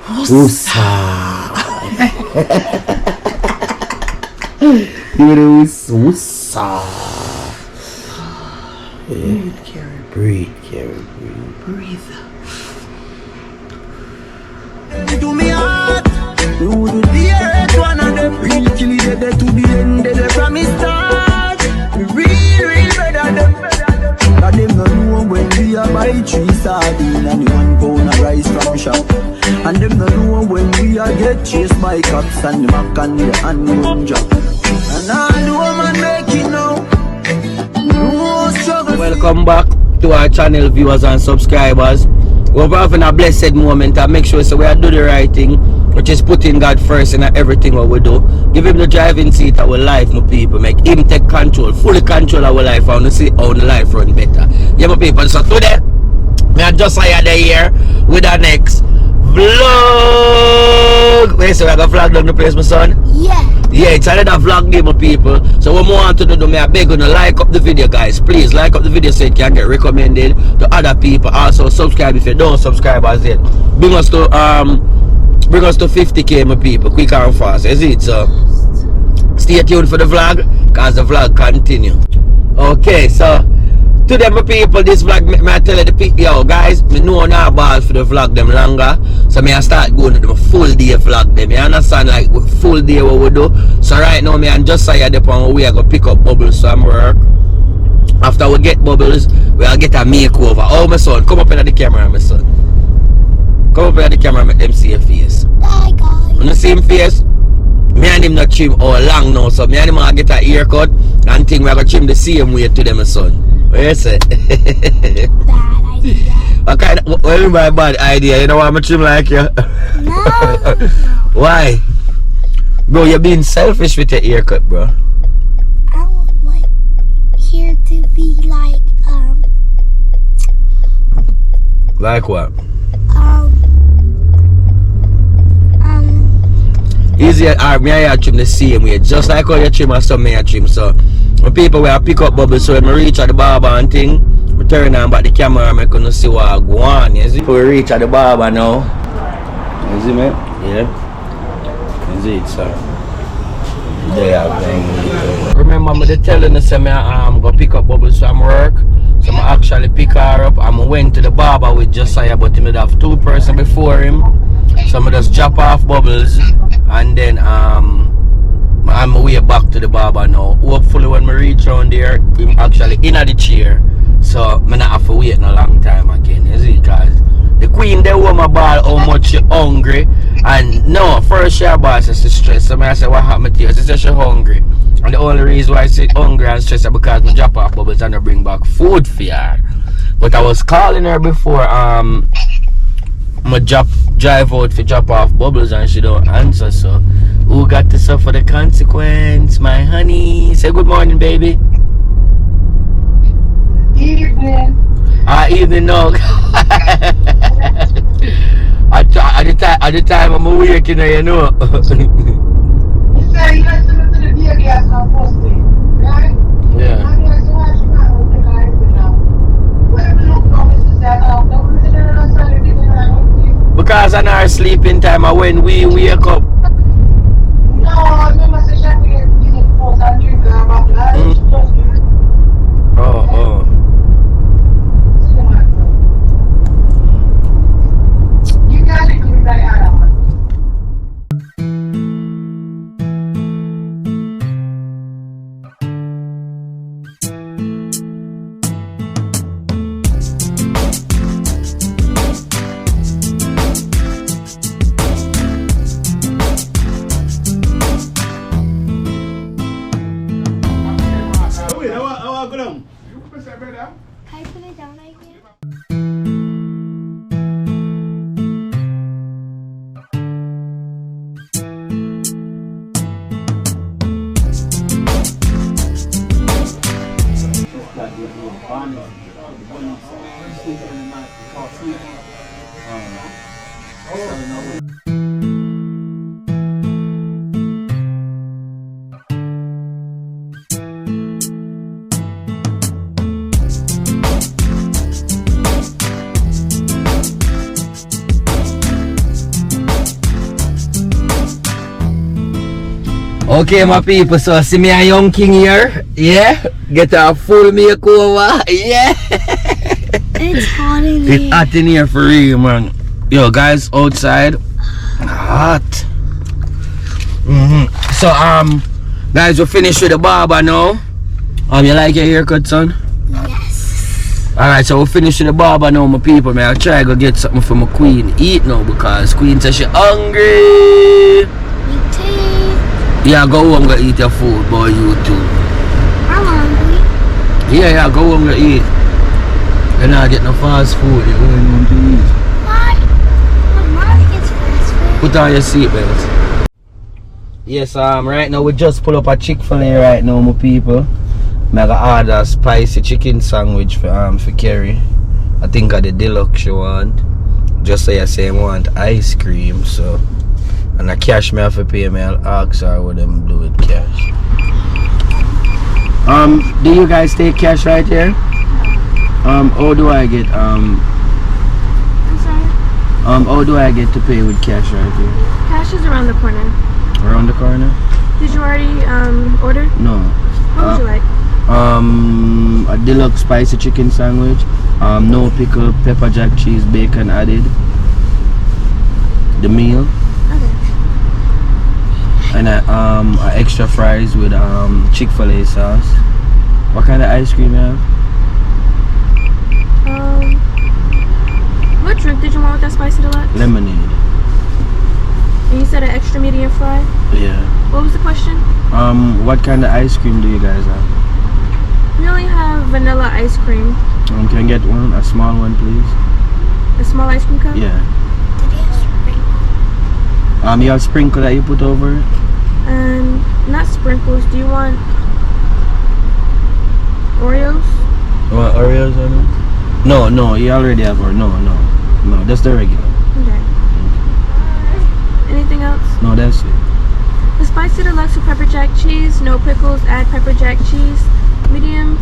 Usa. Give it a usa. Breathe, Karen. Breathe, Karen. Breathe. To me heart, you do the earth one of them real kill it dead to the end of the promise start. Real better them. That them no know when we are buy 3 sardines and 1 pound of rice from shop. And them no know when we are get chased by cops and the mac and the gunja. And all the woman make it now. No struggle. Welcome back to our channel, viewers and subscribers. We're having a blessed moment and make sure so we are doing the right thing, which is putting God first in everything what we do. Give him the driving seat of our life, my people. Make him take control, fully control our life, and see how the life run better. Yeah, my people. So today, we are just hired here with our next vlog. Wait, so we are going to vlog down the place, my son? Yeah. Yeah, it's another vlog day, my people. So what more want to do, I beg you to like up the video, guys. Please like up the video so it can get recommended to other people. Also subscribe if you don't subscribe as yet. Bring us to 50k, my people, quick and fast. Is it? So stay tuned for the vlog, cause the vlog continue. Okay, so today, my people, this vlog, I tell you the people, yo, guys, me know now balls for the vlog them longer. So me I start going to the full day vlog them. You understand, like full day what we do. So right now, me and just say the point we are gonna pick up Bubbles from work. After we get Bubbles, we'll get a makeover. Oh, my son, come up in the camera, my son. Come up in the camera, make them see your face. Hi guys. On the same face, me and him not trim all long now. So me and him gonna get a haircut and think we're gonna trim the same way to them, my son. What you say? Bad idea. What kind of, what is my bad idea? You know why I'm trim like you? No. Why? Bro, you're being selfish with your haircut, bro. I want my hair to be like Like what? Easier, me and you trim the same way. Just like how you trim and some me I trim. So when people will pick up Bubbles, so when I reach at the barber and thing, I turn on back the camera and I can see what I go on. You see? We reach at the barber now. You see me? Yeah. You see it, sir. Remember me telling us I'm gonna pick up Bubbles from work. So I actually pick her up and I went to the barber with Josiah, but he would have 2 persons before him. So I just drop off Bubbles and then I'm way back to the barber now. Hopefully when we reach around there, I'm actually in the chair. So I not have to wait no long time again. You see, guys? The queen they want my ball how much she hungry. And no, first she ball says she's stressed. So I say what happened to you? She says she's hungry. And the only reason why I say hungry and stressed is because I drop off Bubbles and I bring back food for her. But I was calling her before I drive out to drop off Bubbles and she don't answer. So who got to suffer the consequence? My honey. Say good morning, baby. Evening. Evening, no. At the time I'm awake, you know. You say you listen to the baby as I'm posting, right? Yeah. And you say, why she not out the guy now? Whatever look now, Mr. Sad, don't listen to the son of the Because on our sleeping time, when we wake up. no, remember, say she had to get the post and drink her back. She just do it. Oh. You can't include that Adam. Can I put it down right here? Okay, my people, so see me a young king here. Yeah, get a full makeover. Yeah. It's hot in It's here. hot in here for real, man. Yo, guys, outside, hot. So, guys, we're finished with the barber now. You like your haircut, son? Yes. Alright, so we're finished with the barber now, my people. Man, I'll try to go get something for my queen eat now because queen says she hungry. Me too. Yeah, go home, go eat your food, boy, you too. I'm hungry. Yeah, go home, go eat. You're not getting no fast food, you're going home to eat. Why? My mom gets fast food. Put on your seatbelt. Yes, right now we just pull up a Chick-fil-A right now, my people. I'm gonna order a spicy chicken sandwich for Kerry. I think of the deluxe you want. Just so you say I want ice cream, so. And the cash me have to pay me, I'll ask her what them do with cash. Do you guys take cash right here? How do I get I'm sorry. how do I get to pay with cash right here? Cash is around the corner. Around the corner? Did you already order? No. What would you like? A deluxe spicy chicken sandwich, no pickle, pepper jack cheese, bacon added. The meal. Okay. And a extra fries with Chick-fil-A sauce. What kind of ice cream you have? What drink did you want with that spicy deluxe? Lemonade. And you said an extra medium fry. Yeah. What was the question? What kind of ice cream do you guys have? We only have vanilla ice cream. Can I get one? A small one, please. A small ice cream cup? Yeah. Did you sprinkle? You have sprinkle that you put over it? And not sprinkles. Do you want Oreos? You want Oreos on it? No, you already have Oreos. No, that's the regular. Okay. Anything else? No, that's it. The spicy deluxe with pepper jack cheese, no pickles, add pepper jack cheese, medium.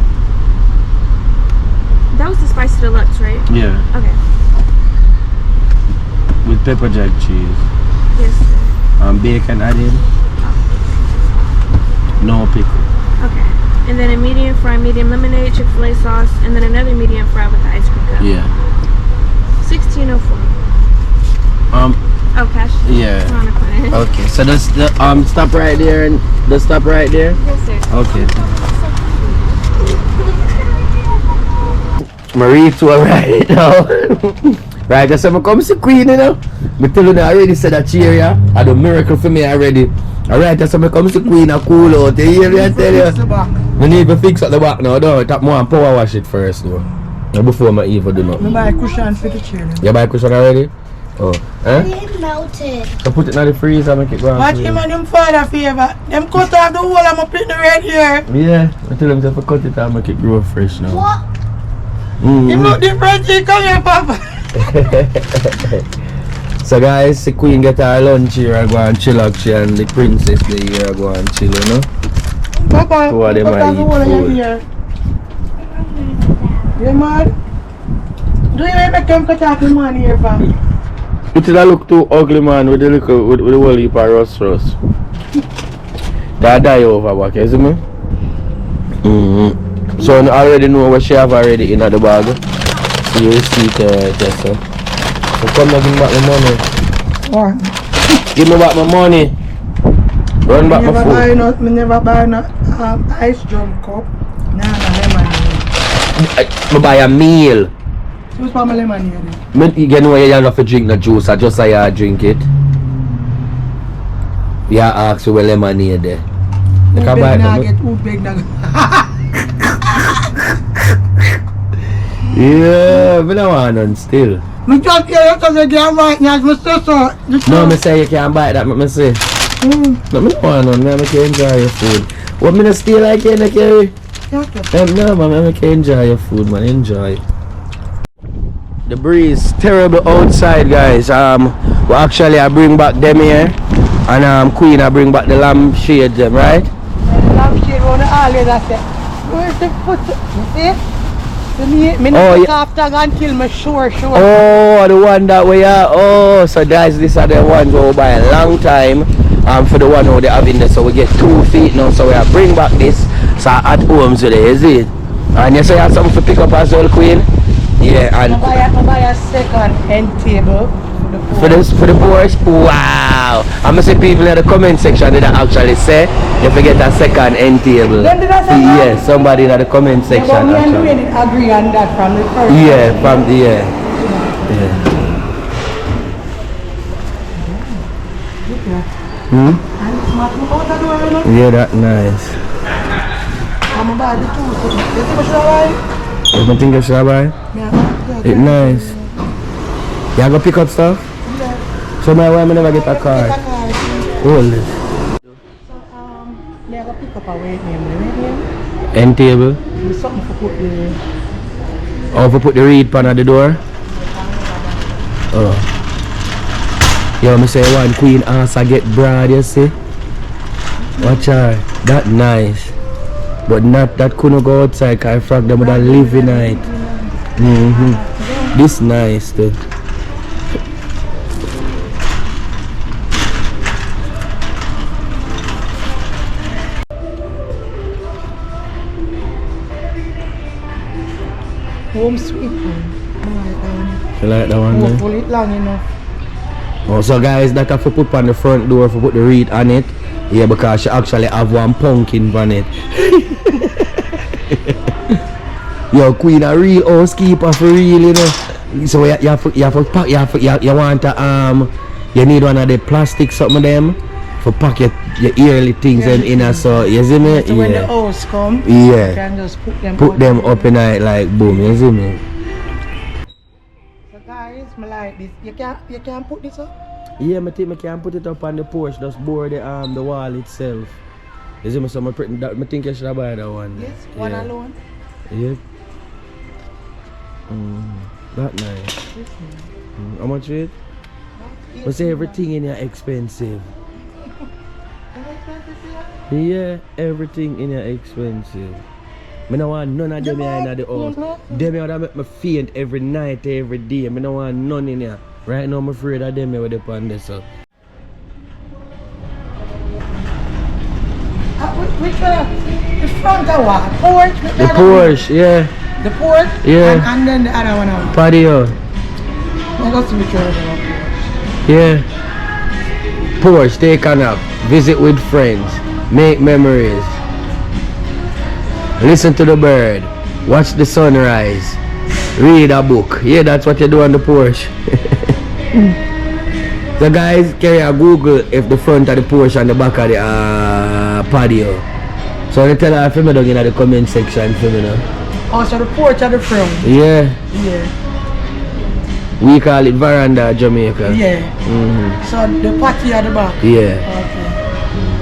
That was the spicy deluxe, right? Yeah, Okay. with pepper jack cheese. Yes. Bacon added. No pickle. Okay. And then a medium fry, medium lemonade, Chick-fil-A sauce, and then another medium fry with the ice cream cup. Yeah. 1604. Oh, cash. Yeah. Around the corner. Okay. So that's the stop right there and the stop right there. Yes, sir. Okay. Marie to right now. Right, I said I come see Queen, you know. Me tell you now, I already said that cheer, yeah. I do miracle for me already. Alright, I said I come see Queen a cool out. You hear me? I tell you. The back. I need to fix up the back now, though. Tap more and power wash it first, though. Before I even do Me nothing. buy a cushion for the chair. You buy a cushion already? Oh, eh? It melted. So put it in the freezer and make it go on. Watch him and them father favor. Them cut off the whole of my plate the red here. Yeah, I tell him to cut it and make it grow fresh now. What? Him look different, he come here, Papa. So guys, the Queen get her lunch here and go and chill actually, and the princess the here go and chill, you know. Papa, Two of them cut are off the whole of eat your food. hair. You mad? Do you make them cut off the money here, Papa? It did look too ugly, man, with the little, with the whole heap of rust. That die over back, you see me? So I already know what she have already in the bag. So you see it, Tessa. So come and give me back my money. What? Give me back my money. Run back my food. Me never buy no ice drum cup. Nah, lemonade. I buy a meal. Who's for my lemonade? You know you have to drink the juice, I just say you drink it. You ask you where lemonade there. You can buy it. Who big nugget? Yeah, but I want none still. Me just hear you because you can't buy it, me say so. No, me say you can't buy that, me say. No, me don't want none, I can enjoy your food. What me not stay like you, Kerry? No, man, I can enjoy your food, man, enjoy. The breeze terrible outside, guys. We actually I bring back them here, and Queen I bring back the lampshade them, right? Lampshade on the alley, that's it. Where's the foot? You see? Me Oh, not yeah. after until me sure. Oh, the one that we are. Oh, so guys, these are the ones who buy a long time. for the one who they have in there. So we get 2 feet now. So we are bring back this. So at home today, is it? And you say you have something to pick up as well, Queen? Yeah, and I buy a second end table for the Porsche. Wow! I'm gonna say people in the comment section did actually say you forget a second end table. Them did I say that? Yeah, somebody in the comment Yeah, section but me and actually. Dwayne agree on that from the first. Yeah, from the yeah. And it's not about the door, you know? Yeah, that nice. I'm about the two. So, you see what should I buy? You think you should buy? Yeah. It's nice. You go pick up stuff? Yeah. So my wife never get a car. Hold it. Me I go pick up a weight name. End table. There's something for put the. Oh, for put the reed pan at the door? Oh. Yo, me say one queen ass I get broad, you see? Watch her. That nice. But not that couldn't go outside cause I frag them with a living night. This nice too. Home sweet home. You like that one there? Pull it long enough. Oh, so guys, that have to put on the front door for put the reed on it. Yeah, because she actually have one pumpkin on it. Yo, queen a real housekeeper for real, you know. So you have to pack, you want to you need one of the plastic something of them for pack your yearly things and in so you see me? So when the house come, yeah. you can just Put them up in it like boom, you see me? So guys, me like this. You can put this up? Yeah, I think I can put it up on the porch, just bore the wall itself. You see me? So I think I should buy that one. Yes, one alone. Yeah. That nice. How much is it? I say everything in here expensive. Yeah, everything in here expensive. I don't want none of them here in the house. Them here that make me faint every night, every day. I don't want none in here. Right now I'm afraid of them here with the pan this up. Which one? The front of what? Porch? The Porsche, yeah. The porch? Yeah. And then the other one out. Patio. I go see which one is the porch. Yeah. Porsche, take a nap. Visit with friends. Make memories. Listen to the bird. Watch the sunrise. Read a book. Yeah, that's what you do on the Porsche. So guys, can you Google if the front of the Porsche and the back of the patio. So you tell her if you down in the comment section for me now. Oh, so the porch at the front? Yeah. Yeah. We call it veranda Jamaica. Yeah. So the patio at the back? Yeah. Okay.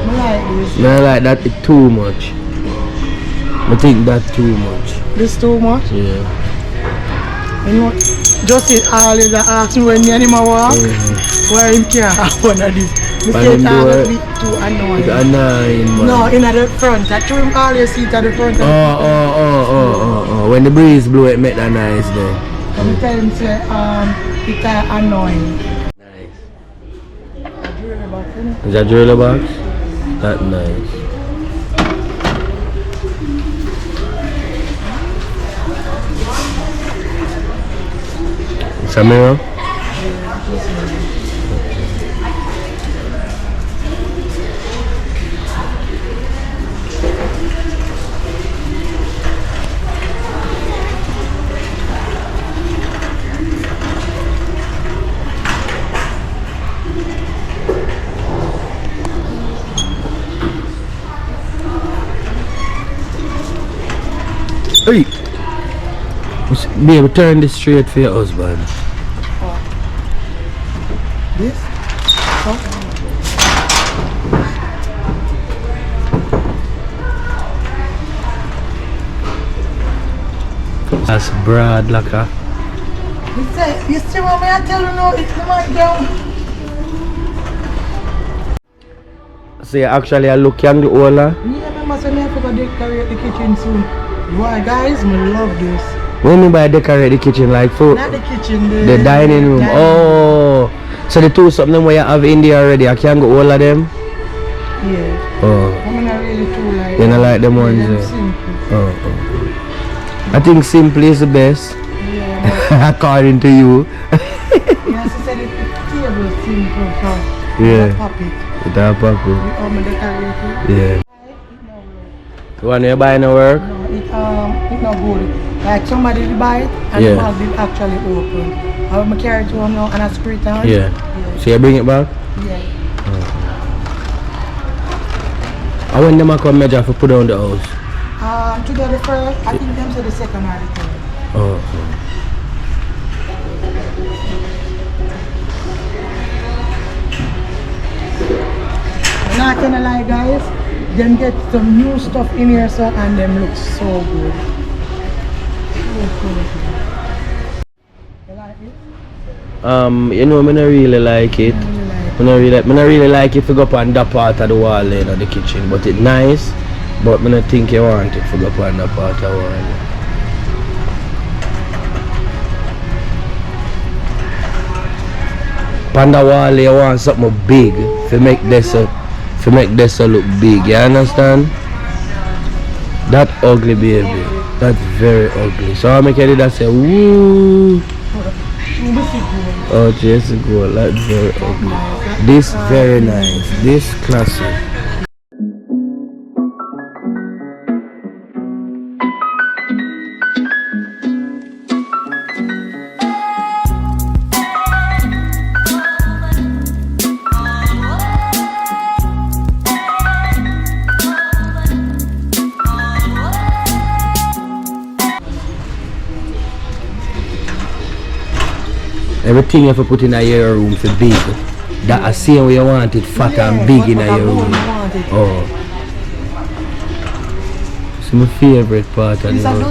I like this. No, I like that it's too much. I think that's too much. This too much? Yeah. You know, Justin always ask me when me and him walk, why him can't have one of these. Me say it's always bit too annoying. It's annoying, man. No, in the front. I show him always sit at the front. Oh. When the breeze blow it make that nice though. I'm telling him say, it's annoying. Nice. A drill box, innit? Is that drill box? That nice. Samira? Hey! Babe, turn this straight for your husband. This? That's broad like a... You see what I tell you now? It's the mic down. So actually I look young the older. Yeah, remember so I forgot to decorate the kitchen soon. Why guys, I love this. What do you mean by decorate the kitchen like food? Not the kitchen, the dining room. Oh, so the two something where you have in there already, I can't go all of them? Yeah. Oh. I'm not really too like. You don't like them ones? Simple. Oh. I think simple is the best. Yeah. According to you. Yeah, she said it's table simple, so. Yeah. Pop it. It all pop it. I'm decorating. Yeah. The one you buy no work? No, it's not good. Like somebody will buy it and the bag will actually open. I will carry it home now and I screw it down. Yeah. So you bring it back? Yeah. I when them come measure for put down the house? Today the first, I think them say the second or the third. Oh. I'm not gonna lie guys, them get some new stuff in here so and them look so good. So cool. You like it? You know, I don't really like it. I don't really like it to go up on that part of the wall in the kitchen, but it's nice. But I don't think you want it to go up on that part of the wall. On the wall you want something big to make this look big, you understand? That ugly baby. That's very ugly. So I make it that say woo. Oh just go, that's very ugly. This very nice. This classic. Everything you have to put in your room for big. That I see where you want it fat and big in your room. Oh. It's my favorite part of the house.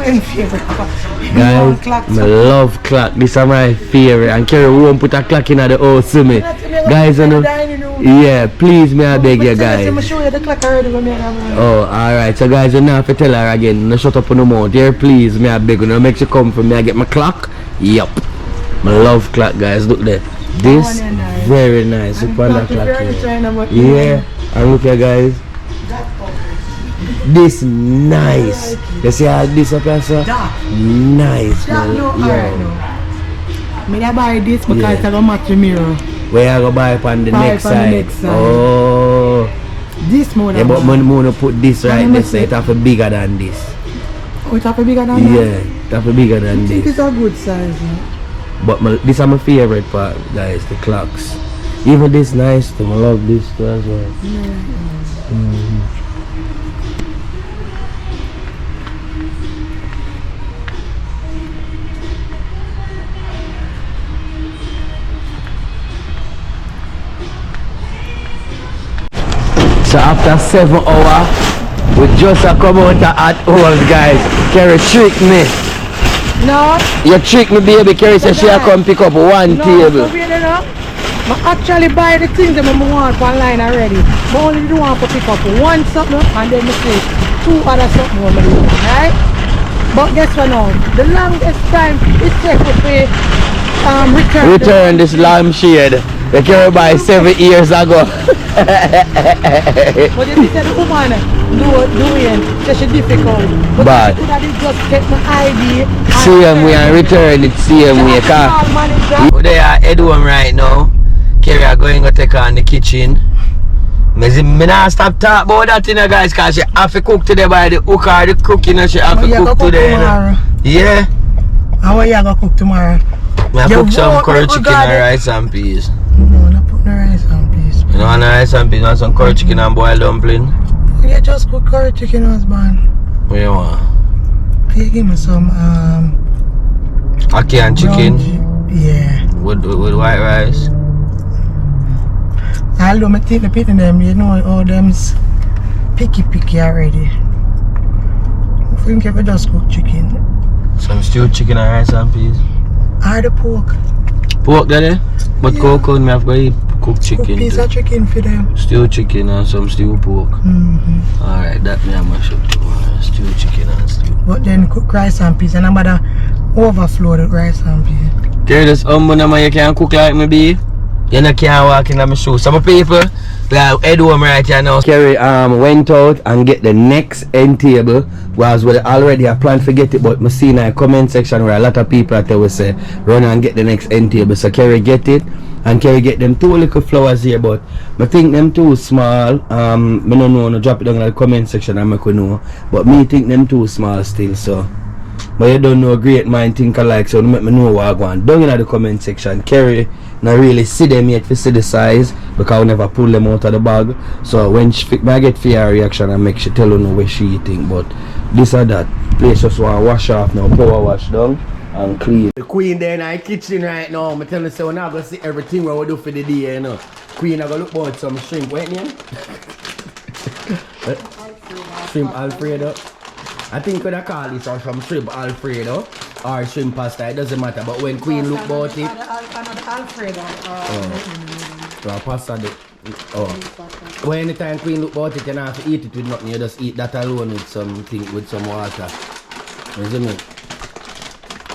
Guys, I love clock. This is my favorite. And Kerry won't put a clock in the house to me. Guys, you know. Yeah, please me I beg you guys. Oh, alright. So guys, you don't have to tell her again. No shut up on the mouth. Here, please me I beg you. No make you come for me. I get my clock. Yup. I love clock guys, look there. This very nice. Look at that clock here. Yeah, and look here guys. This nice. You see how this up here sir? Nice man. Yeah. I buy this because I go match the mirror. Where I go buy on the next side? Oh. This more yeah, but I'm gonna put this right there so it have to be bigger than this. Oh, it have to be bigger than that? Yeah, it have to be bigger than this. It's a good size, man. But this is my favorite part, guys, the clocks. Even this nice too, I love this too as well. So after 7 hours, we just come out at hours, guys. Kerry tricked me. No. You trick me baby, Kerry said she come pick up one table. I actually buy the things that I want online already. I only do want to pick up one something and then I say 2 other something on my list, right? But guess what now? The longest time it takes to pay return this lampshade. The Kerry buy 7 years ago. But you said the woman doing such a difficult. But could have just take my ID. Same way and return it same way. They are at home right now. Kerry are going to take on the kitchen. I not stop talking about that thing guys because she have to cook today by the hook or the cooking and she have to cook today. Yeah. How are you going to cook tomorrow? I cook some curry chicken and rice and peas. No, not put no rice and peas. You want rice and peas? You want some curry chicken and boiled dumpling? You just cook curry chicken, husband. What you want? You give me some ackee and chicken? Yeah. With white rice? Although I take the pit in them, you know all them's picky already. I think if I just cook chicken. Some stewed chicken and rice and peas? Or the pork. Pork there? But cocoa, me have to eat cooked chicken. Cook piece of chicken for them. Stewed chicken and some stewed pork. Alright, that me I mash up tomorrow. Stewed chicken and stewed. But then cook rice and peas and I'm about to overflow the rice and peas. There this man you can't cook like me be. You know can't walk in my shoes. Some people Yeah, head home right here now. Kerry went out and get the next end table. Was well already I planned to get it, but I see in the comment section where a lot of people out there will say run and get the next end table. So Kerry get it, and Kerry get them 2 little flowers here, but I think them too small. I don't know, no drop it down in the comment section and make you know. But me think them too small still, so. But you don't know, great mind think alike, so make me know what I want. Down in the comment section, Kerry not really see them yet to see the size because I never pull them out of the bag. So when I get for her reaction, I make she tell her know what she think. But this or that, place just want to wash off now, power wash down and clean. The queen there in the kitchen right now. I'm telling you, so we're not going to see everything we do for the day, you know. Queen, I'm going to look about some shrimp. What name? Shrimp Alfredo. I think we could call this or some shrimp Alfredo or shrimp pasta, it doesn't matter. But when Queen look about it, Alfredo. pasta. When anytime Queen look about it, you don't have to eat it with nothing. You just eat that alone with something, with some water. You see me?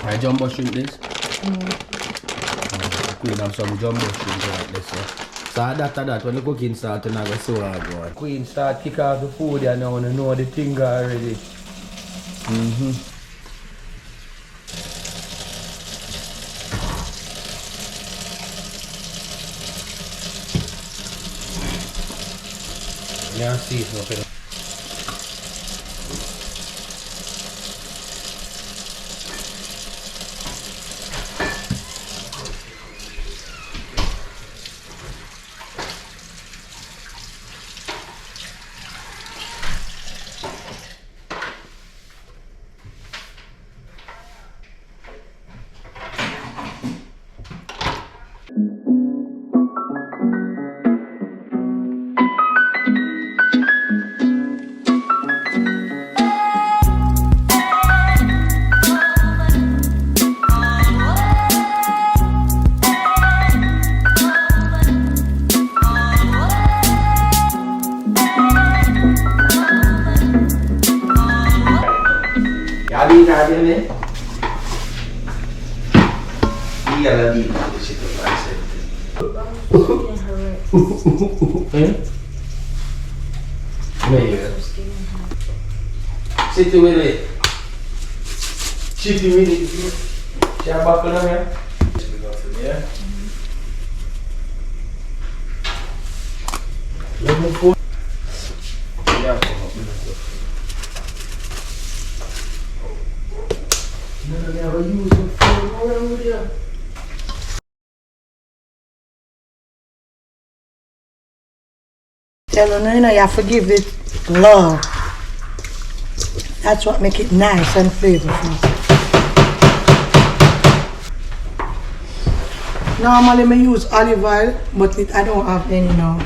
I jumbo shrimp this. Queen have some jumbo shrimp like this. So that when the cooking starts, you never so hard. Queen start kick off the food and now you know the thing already. Yeah, see, okay. Sit with it. Chitty with it. Shall I buckle on here? Yeah. Let me put. Yeah, come up with it. No, never use the phone around here. Tell her, you know, you have to give it love. That's what make it nice and flavorful. Normally I use olive oil, but I don't have any now.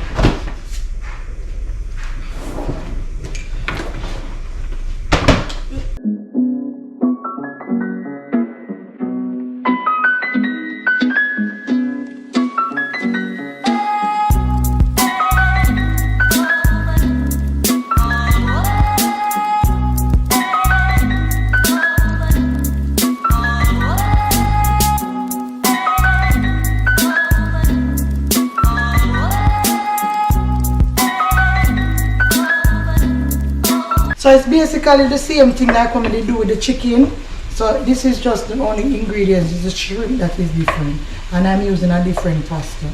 So it's basically the same thing like when they do with the chicken. So this is just the only ingredients, it's the shrimp that is different. And I'm using a different pasta.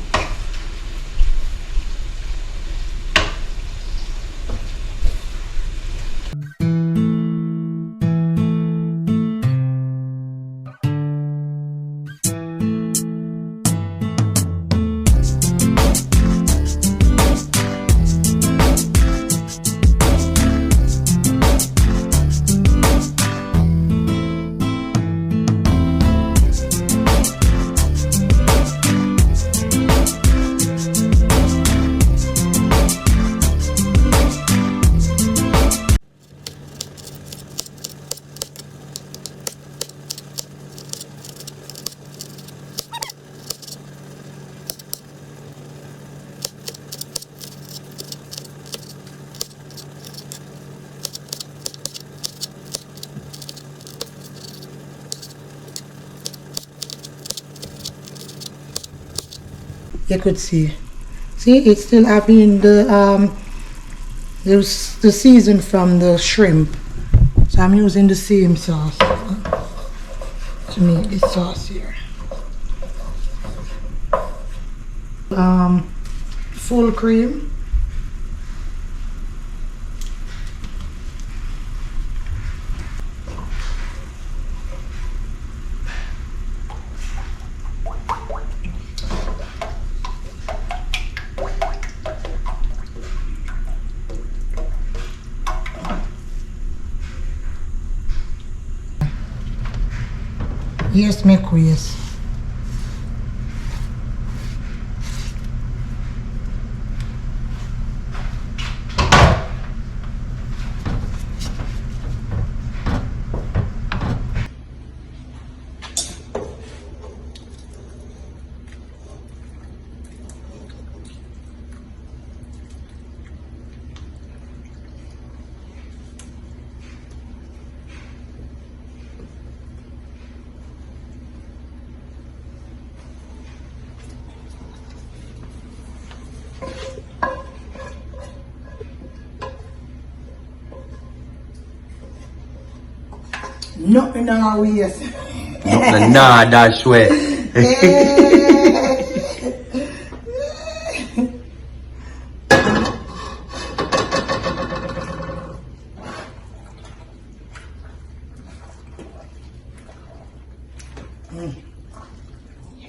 You could see See, it's still having the season from the shrimp. So I'm using the same sauce to make this sauce here. Full cream. Yes, make yes. Nothing in our ways. Nothing, nah, that's way.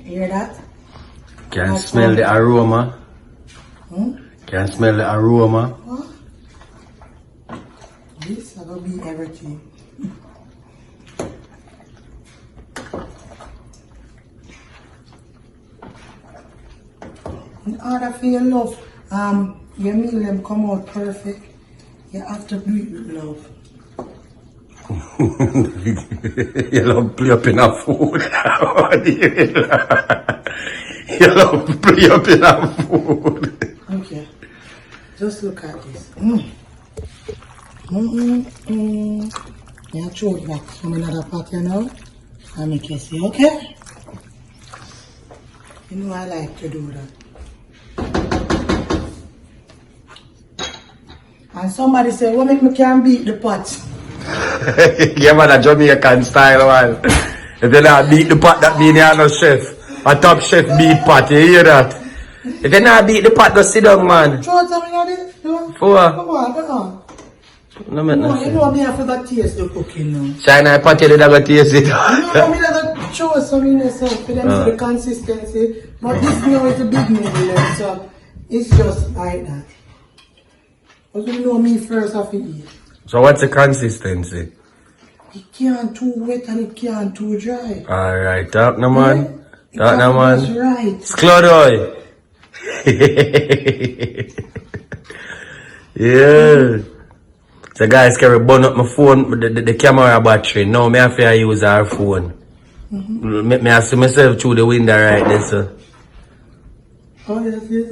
Hear that? Can smell the aroma. Can smell the aroma. What? This is gonna be everything. In order for your love, your meal them come out perfect, you have to do it with love. You love play up in a food. You love play up in a food. Okay, just look at this. Yeah, throw it back. Some another pot, you know. I make you see, okay? You know I like to do that. And somebody say, what make me can beat the pot? Yeah, man, a Jamaican style, man. If you not beat the pot, that means you're no chef. A top chef beat pot, you hear that? If you not beat the pot, go sit down, man. Throw something on it, you know? For what? Come on, come on. No, man, No, you know me have to taste the cooking now. China pot, you did have to taste it. You know me have to show some in yourself for them see the consistency. But this now is a big meal, so it's just like that. But you know me first have to eat. So what's the consistency? It can't too wet and it can't too dry. Alright, talk no man. Talk no That's man. right. It's Clodoy. Yeah. So guys, can we burn up my phone, the camera battery. Now me have to use our phone. Me have to see myself through the window right there, sir. Oh yes, yes.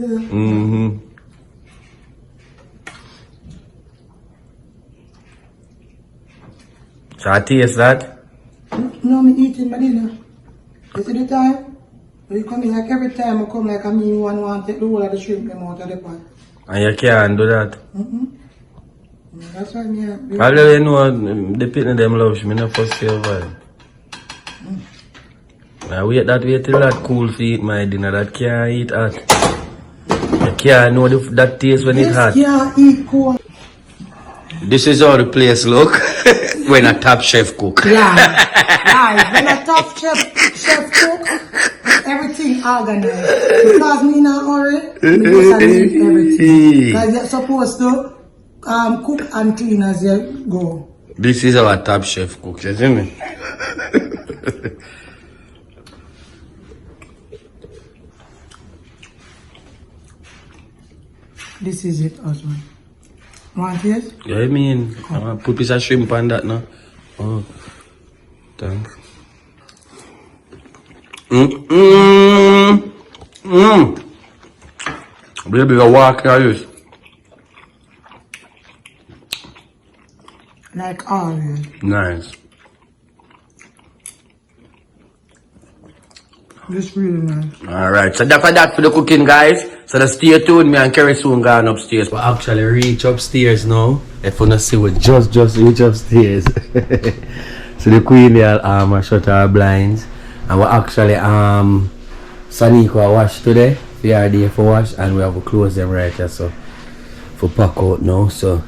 So I taste that. No, I'm eating my dinner. You see the time? When you come in like every time I come like I mean one want to take the whole of the shrimp them out of the pot. And you can't do that. That's why me I really know the people them love me, no first feel vibe. I wait till that cool for eat my dinner, that can't eat hot. You can't know that taste when it's hot. Can't eat cold. This is how the place look when a top chef cook. Yeah. Right. When a top chef cook, everything organized. Because me in a hurry, me just leave everything. Because you're supposed to cook and clean as you go. This is our top chef cook, you see me? This is it, husband. Want it? Yeah, I mean, put piece of shrimp on that now. Oh, thanks. Baby, you walk here, use. Like always. Nice. Just really nice. Alright, so that's that for the cooking, guys. So the stay tuned, me and Kerry soon gone upstairs. But actually reach upstairs now. If you not see we just reach upstairs. So the queen here shut her blinds. And we actually Sanika wash today. We are there for wash and we have to close them right here, so for pack out now. So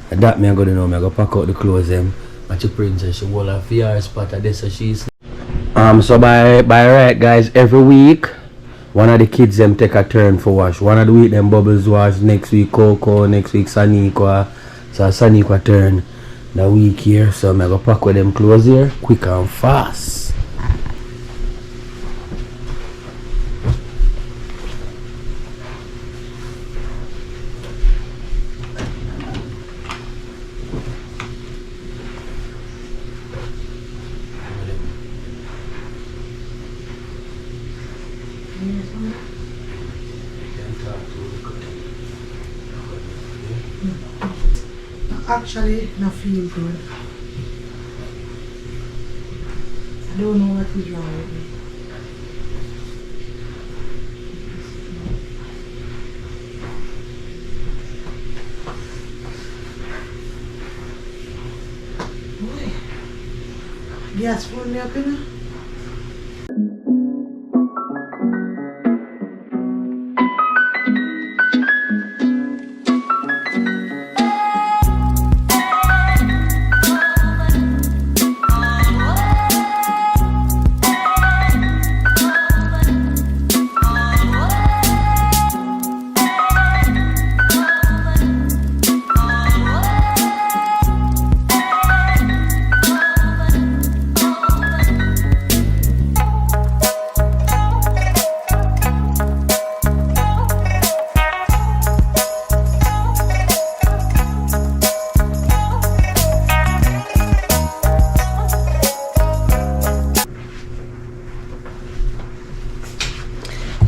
that me I go to know, me I go pack out the clothes them. But your princess she will have VR spot at this, so she's so by right guys, every week one of the kids them take a turn for wash. One of the week them Bubbles wash, next week Coco, next week Sanika. So Sanika turn the week here. So I go pack with them clothes here quick and fast. Actually, not feel good. I don't know what is wrong with me. Boy, gas phone me up, you know?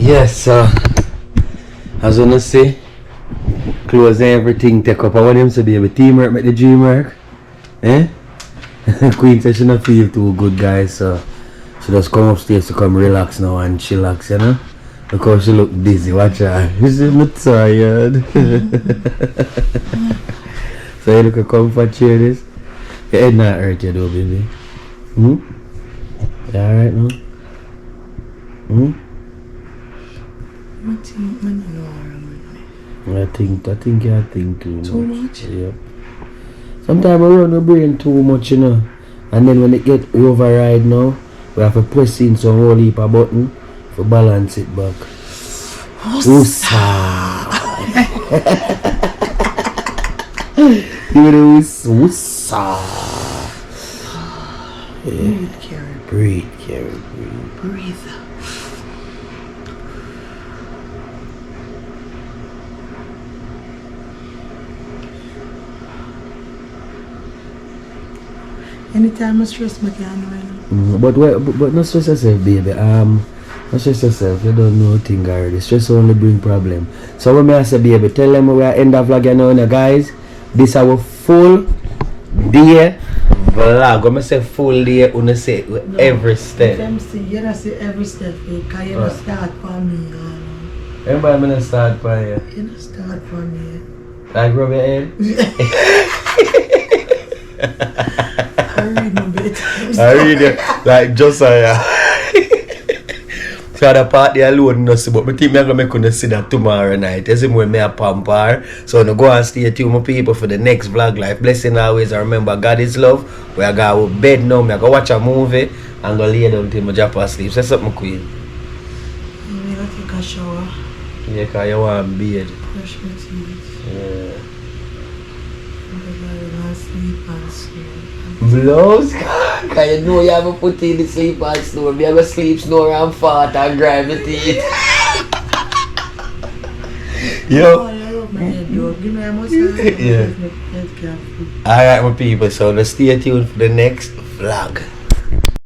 Yes, as you see, close everything, take up. I want him to be a teamwork, make the dream work. Eh? Queen said she not feel too good, guys, so she just come upstairs to come relax now and chillax, you know? Because she look dizzy, watch her. She's not tired. So you look a comfort chair this. Your head not hurt you though, baby. Hmm? You alright now? Hmm? I think you think too much. Yep. Sometimes I run the brain too much, you know. And then when it get override now, we have to press in some whole heap of button to balance it back. Usa. Give it a usa. Breathe, Karen. Breathe, Karen, breathe. Breathe. Anytime I stress, I can But not stress yourself, baby. Not stress yourself. You don't know thing already. Stress only bring problem. So when I say, baby, tell them we are end of vlog, you know, guys. This our full day vlog. When I say full day, I say every step. You don't say every step, because you don't start for me. Everybody gonna start for you. You don't start for me. Like rub your head? I read my bit. I read it like Josiah. So the part there alone no see, but I think I'm gonna make you see that tomorrow night. You see me when me a pamper. So no go and stay tuned, my people, for the next vlog life. Blessing always, and remember God is love. We are going to bed now, I go watch a movie and go lay down till I drop asleep. Say something, queen. You gotta take a shower. Yeah, cause you want bed. Brush my teeth. Yeah. I'm gonna sleep and snore. Blows, cause you know you have to put in the sleep and snore. Me have a sleep, snore and fart and grind my teeth. Yo. Give me a massage. Yeah. Alright, my people, so let's stay tuned for the next vlog.